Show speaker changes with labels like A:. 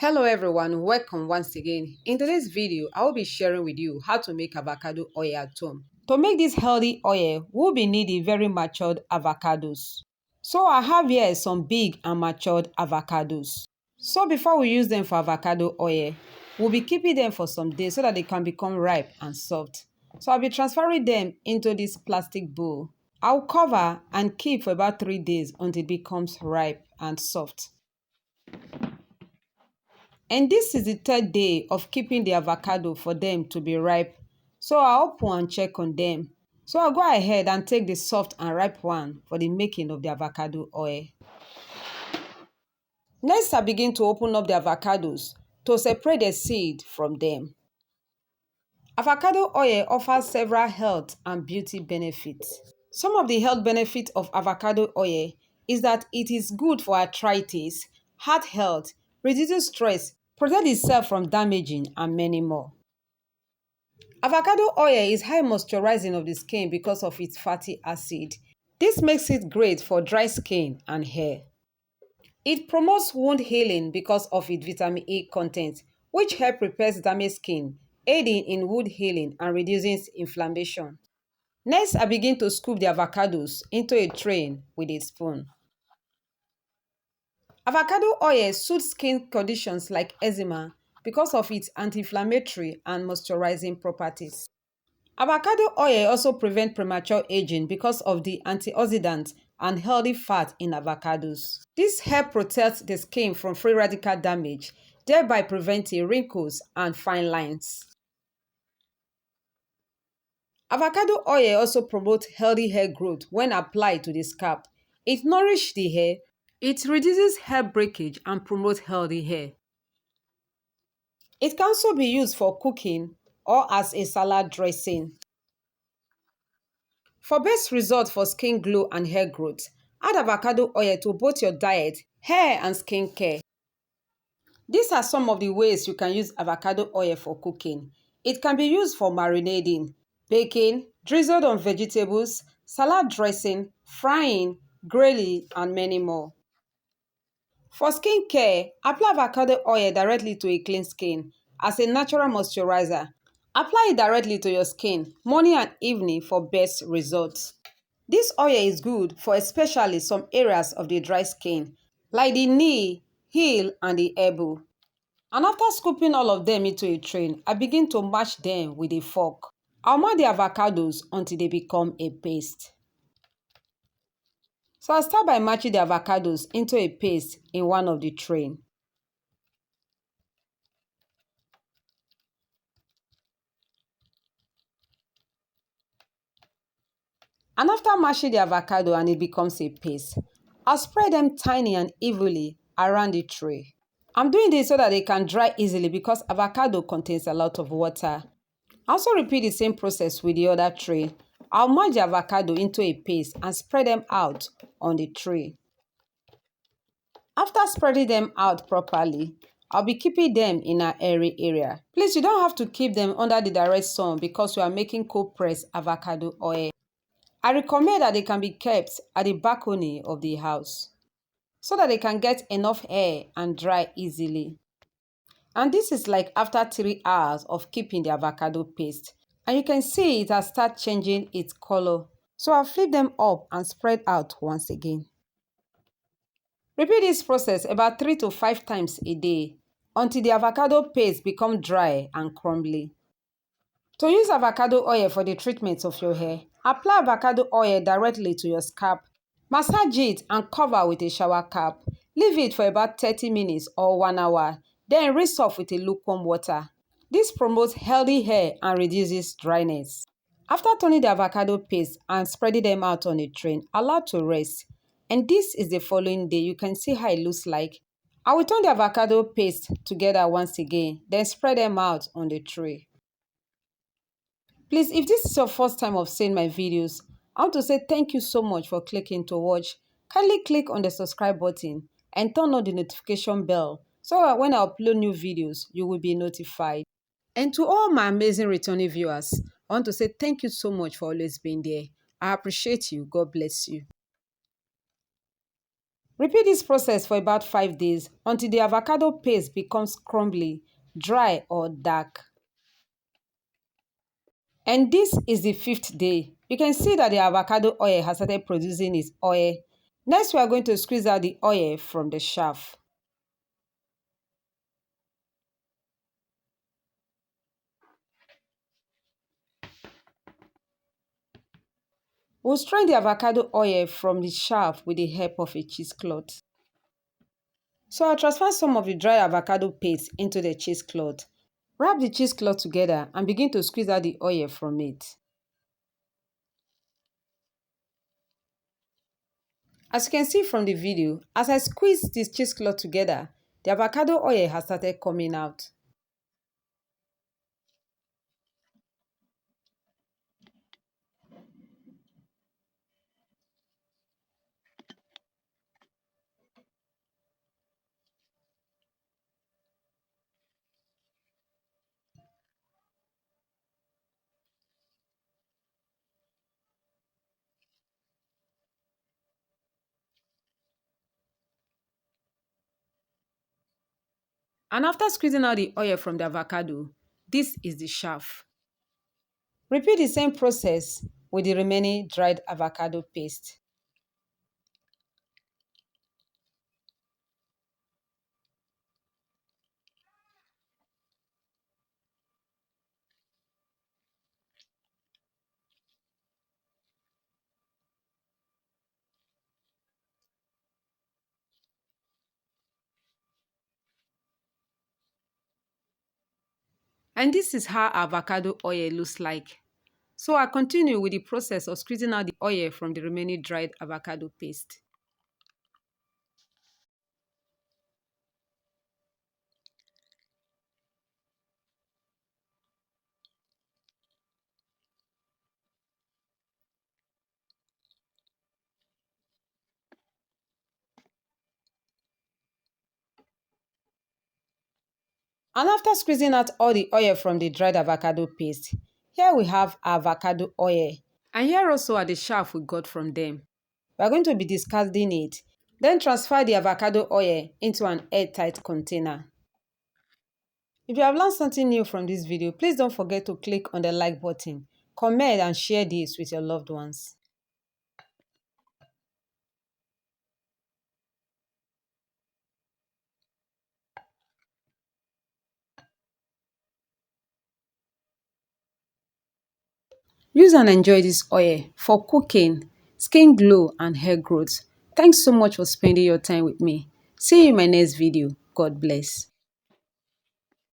A: Hello everyone, welcome once again. In today's video, I will be sharing with you how to make avocado oil at home. To make this healthy oil, we'll be needing very matured avocados. So I have here some big and matured avocados. So before we use them for avocado oil, we'll be keeping them for some days so that they can become ripe and soft. So I'll be transferring them into this plastic bowl. I'll cover and keep for about 3 days until it becomes ripe and soft. And this is the third day of keeping the avocado for them to be ripe. So I'll open and check on them. So I'll go ahead and take the soft and ripe one for the making of the avocado oil. Next, I begin to open up the avocados to separate the seed from them. Avocado oil offers several health and beauty benefits. Some of the health benefits of avocado oil is that it is good for arthritis, heart health, reduces stress, protect the cell from damaging, and many more. Avocado oil is high moisturizing of the skin because of its fatty acid. This makes it great for dry skin and hair. It promotes wound healing because of its vitamin A content, which helps repair damaged skin, aiding in wound healing and reducing inflammation. Next, I begin to scoop the avocados into a tray with a spoon. Avocado oil suits skin conditions like eczema because of its anti-inflammatory and moisturizing properties. Avocado oil also prevents premature aging because of the antioxidants and healthy fat in avocados. This helps protect the skin from free radical damage, thereby preventing wrinkles and fine lines. Avocado oil also promotes healthy hair growth when applied to the scalp. It nourishes the hair, it reduces hair breakage and promotes healthy hair. It can also be used for cooking or as a salad dressing. For best results for skin glow and hair growth, add avocado oil to both your diet, hair and skin care. These are some of the ways you can use avocado oil for cooking. It can be used for marinating, baking, drizzled on vegetables, salad dressing, frying, grilling, and many more. For skin care, apply avocado oil directly to a clean skin as a natural moisturizer. Apply it directly to your skin morning and evening for best results. This oil is good for especially some areas of the dry skin, like the knee, heel, and the elbow. And after scooping all of them into a tray, I begin to mash them with a fork. I'll mash the avocados until they become a paste. So I'll start by mashing the avocados into a paste in one of the trays. And after mashing the avocado and it becomes a paste, I'll spread them tiny and evenly around the tray. I'm doing this so that they can dry easily because avocado contains a lot of water. I also repeat the same process with the other tray. I'll mash the avocado into a paste and spread them out on the tray. After spreading them out properly, I'll be keeping them in an airy area. Please, you don't have to keep them under the direct sun because we are making cold pressed avocado oil. I recommend that they can be kept at the balcony of the house so that they can get enough air and dry easily. And this is like after 3 hours of keeping the avocado paste. And you can see it has started changing its color. So I'll flip them up and spread out once again. Repeat this process about 3 to 5 times a day until the avocado paste becomes dry and crumbly. To use avocado oil for the treatment of your hair, apply avocado oil directly to your scalp. Massage it and cover with a shower cap. Leave it for about 30 minutes or 1 hour. Then rinse off with a lukewarm water. This promotes healthy hair and reduces dryness. After turning the avocado paste and spreading them out on a tray, allow to rest. And this is the following day. You can see how it looks like. I will turn the avocado paste together once again, then spread them out on the tray. Please, if this is your first time of seeing my videos, I want to say thank you so much for clicking to watch. Kindly click on the subscribe button and turn on the notification bell so that when I upload new videos, you will be notified. And to all my amazing returning viewers, I want to say thank you so much for always being there. I appreciate you. God bless you. Repeat this process for about 5 days until the avocado paste becomes crumbly, dry, or dark. And this is the fifth day. You can see that the avocado oil has started producing its oil. Next, we are going to squeeze out the oil from the shaft. We'll strain the avocado oil from the shaft with the help of a cheesecloth. So I'll transfer some of the dry avocado paste into the cheesecloth. Wrap the cheesecloth together and begin to squeeze out the oil from it. As you can see from the video, as I squeeze this cheesecloth together, the avocado oil has started coming out. And after squeezing out the oil from the avocado, this is the shaft. Repeat the same process with the remaining dried avocado paste. And this is how avocado oil looks like. So I continue with the process of squeezing out the oil from the remaining dried avocado paste. And after squeezing out all the oil from the dried avocado paste, here we have avocado oil. And here also are the shaft we got from them. We are going to be discarding it. Then transfer the avocado oil into an airtight container. If you have learned something new from this video, please don't forget to click on the like button, comment and share this with your loved ones. Use and enjoy this oil for cooking, skin glow and hair growth. Thanks so much for spending your time with me. See you in my next video. God bless.